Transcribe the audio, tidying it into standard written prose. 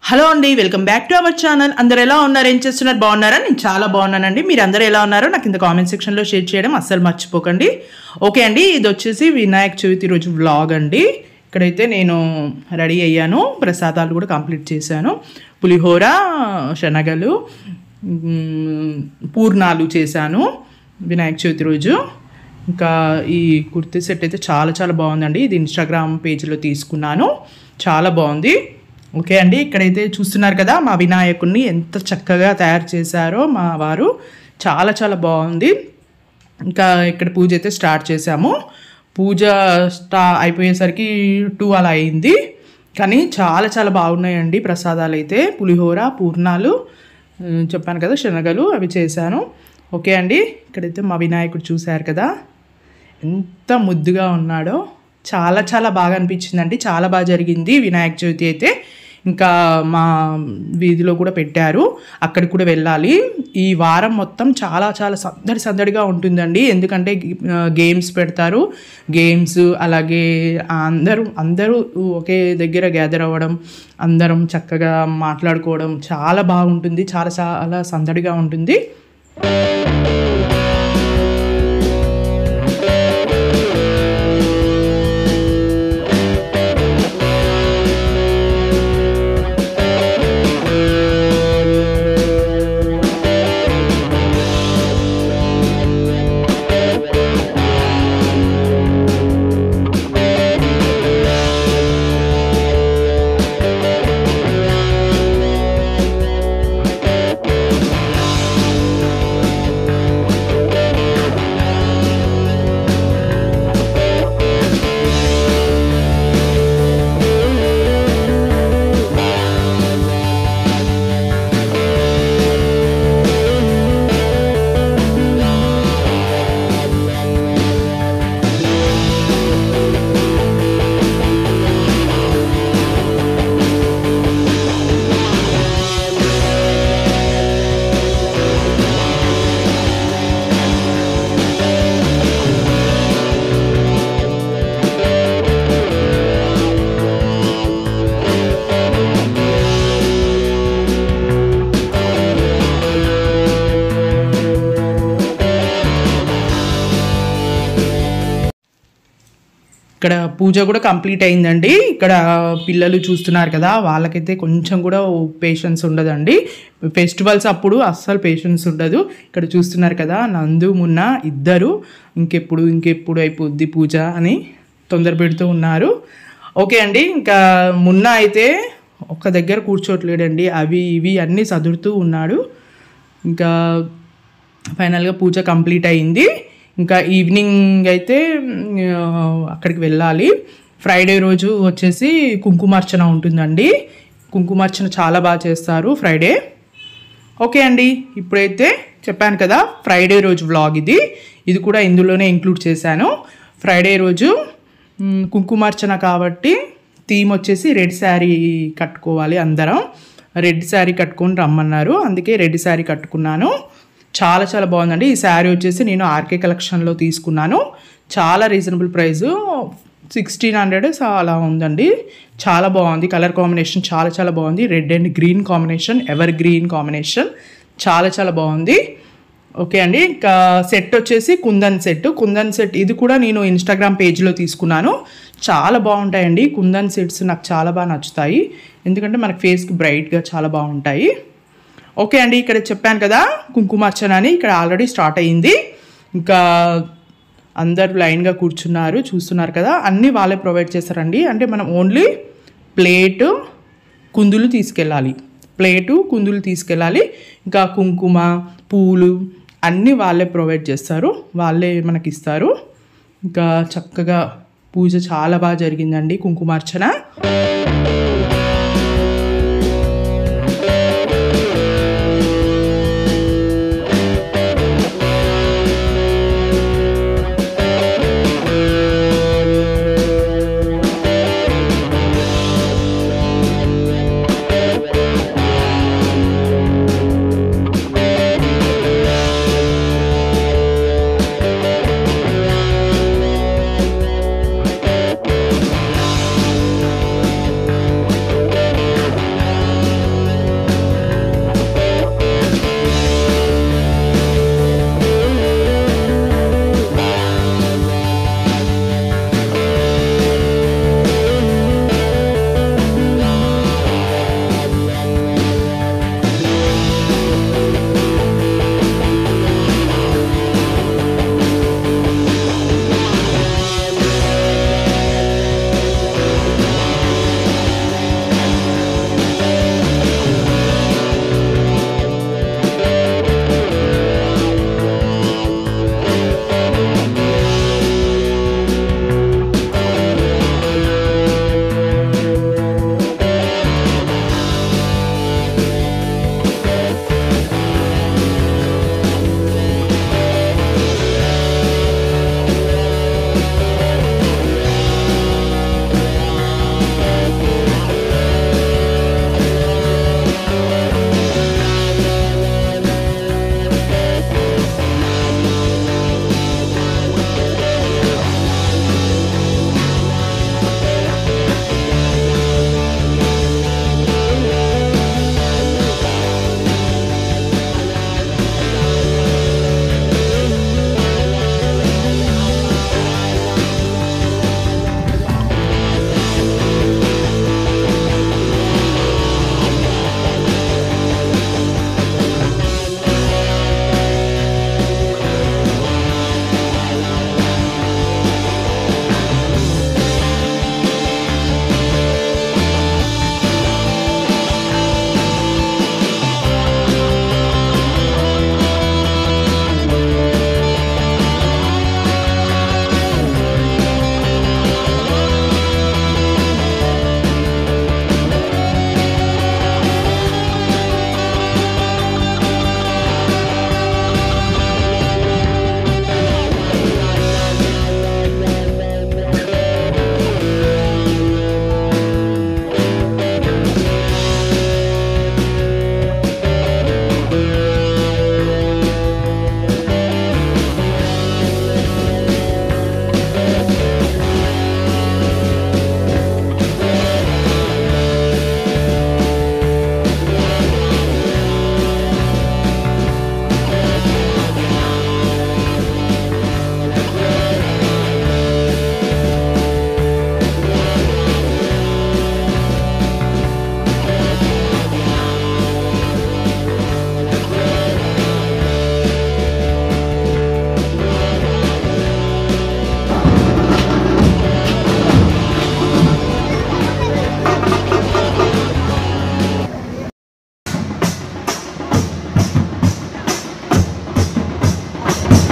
Hello అండి, welcome back to our channel. అందరు ఎలా ఉన్నారు, ఏం చేస్తున్నారు, బాగున్నారా? నేను చాలా బాగున్నానండి. మీరు అందరూ ఎలా ఉన్నారో నాకు కింద కామెంట్ సెక్షన్లో షేర్ చేయడం అస్సలు మర్చిపోకండి. ఓకే అండి, ఇది వచ్చేసి వినాయక చవితి రోజు వ్లాగ్ అండి. ఇక్కడైతే నేను రెడీ అయ్యాను, ప్రసాదాలు కూడా కంప్లీట్ చేశాను. పులిహోర, శనగలు, పూర్ణాలు చేశాను వినాయక చవితి రోజు. ఇంకా ఈ కుర్తీ సెట్ అయితే చాలా చాలా బాగుందండి. ఇది ఇన్స్టాగ్రామ్ పేజ్లో తీసుకున్నాను, చాలా బాగుంది. ఓకే అండి, ఇక్కడైతే చూస్తున్నారు కదా మా వినాయకుడిని ఎంత చక్కగా తయారు చేశారో మా వారు, చాలా చాలా బాగుంది. ఇంకా ఇక్కడ పూజ అయితే స్టార్ట్ చేశాము. పూజ అయిపోయేసరికి 2 అలా అయింది. కానీ చాలా చాలా బాగున్నాయండి ప్రసాదాలు అయితే. పులిహోర, పూర్ణాలు చెప్పాను కదా, శనగలు అవి చేశాను. ఓకే అండి, ఇక్కడైతే మా వినాయకుడు చూశారు కదా ఎంత ముద్దుగా ఉన్నాడో, చాలా చాలా బాగా అనిపించిందండి. చాలా బాగా జరిగింది వినాయక చవితి అయితే. ఇంకా మా వీధిలో కూడా పెట్టారు, అక్కడికి కూడా వెళ్ళాలి. ఈ వారం మొత్తం చాలా చాలా సందడిగా ఉంటుందండి. ఎందుకంటే గేమ్స్ పెడతారు, గేమ్స్ అలాగే అందరూ ఒకే దగ్గర గ్యాదర్ అవ్వడం, అందరం చక్కగా మాట్లాడుకోవడం చాలా బాగుంటుంది. చాలా చాలా సందడిగా ఉంటుంది. ఇక్కడ పూజ కూడా కంప్లీట్ అయిందండి. ఇక్కడ పిల్లలు చూస్తున్నారు కదా, వాళ్ళకైతే కొంచెం కూడా పేషెన్స్ ఉండదండి. ఫెస్టివల్స్ అప్పుడు అస్సలు పేషెన్స్ ఉండదు. ఇక్కడ చూస్తున్నారు కదా, నందు మున్న ఇద్దరు ఇంకెప్పుడు అయిపోద్ది పూజ అని తొందర పెడుతూ ఉన్నారు. ఓకే అండి, ఇంకా మున్న అయితే ఒక దగ్గర కూర్చోట్లేడండి, అవి ఇవి అన్నీ సదురుతూ ఉన్నాడు. ఇంకా ఫైనల్గా పూజ కంప్లీట్ అయింది. ఇంకా ఈవినింగ్ అయితే అక్కడికి వెళ్ళాలి. ఫ్రైడే రోజు వచ్చేసి కుంకుమార్చన ఉంటుందండి. కుంకుమార్చన చాలా బాగా చేస్తారు ఫ్రైడే. ఓకే అండి, ఇప్పుడైతే చెప్పాను కదా ఫ్రైడే రోజు వ్లాగ్ ఇది కూడా ఇందులోనే ఇంక్లూడ్ చేశాను. ఫ్రైడే రోజు కుంకుమార్చన కాబట్టి థీమ్ వచ్చేసి రెడ్ శారీ కట్టుకోవాలి, అందరం రెడ్ శారీ కట్టుకొని రమ్మన్నారు. అందుకే రెడ్ శారీ కట్టుకున్నాను. చాలా చాలా బాగుందండి. ఈ శారీ వచ్చేసి నేను ఆర్కే కలెక్షన్లో తీసుకున్నాను. చాలా రీజనబుల్ ప్రైస్, 1600 అలా ఉందండి. చాలా బాగుంది, కలర్ కాంబినేషన్ చాలా చాలా బాగుంది. Red and green combination, ever green combination, చాలా చాలా బాగుంది. ఓకే అండి, ఇంకా సెట్ వచ్చేసి కుందన్ సెట్ ఇది కూడా నేను ఇన్స్టాగ్రామ్ పేజ్లో తీసుకున్నాను. చాలా బాగుంటాయండి కుందన్ సెట్స్, నాకు చాలా బాగా నచ్చుతాయి. ఎందుకంటే మనకి ఫేస్కి బ్రైట్గా చాలా బాగుంటాయి. ఓకే అండి, ఇక్కడ చెప్పాను కదా కుంకుమార్చన అని, ఇక్కడ ఆల్రెడీ స్టార్ట్ అయ్యింది. ఇంకా అందరు లైన్గా కూర్చున్నారు, చూస్తున్నారు కదా, అన్నీ వాళ్ళే ప్రొవైడ్ చేస్తారండి. అంటే మనం ఓన్లీ ప్లేటు కుందులు తీసుకెళ్ళాలి. ఇంకా కుంకుమ, పూలు అన్నీ వాళ్ళే ప్రొవైడ్ చేస్తారు, వాళ్ళే మనకి ఇస్తారు. ఇంకా చక్కగా పూజ చాలా బాగా జరిగిందండి కుంకుమార్చన. బాయ్.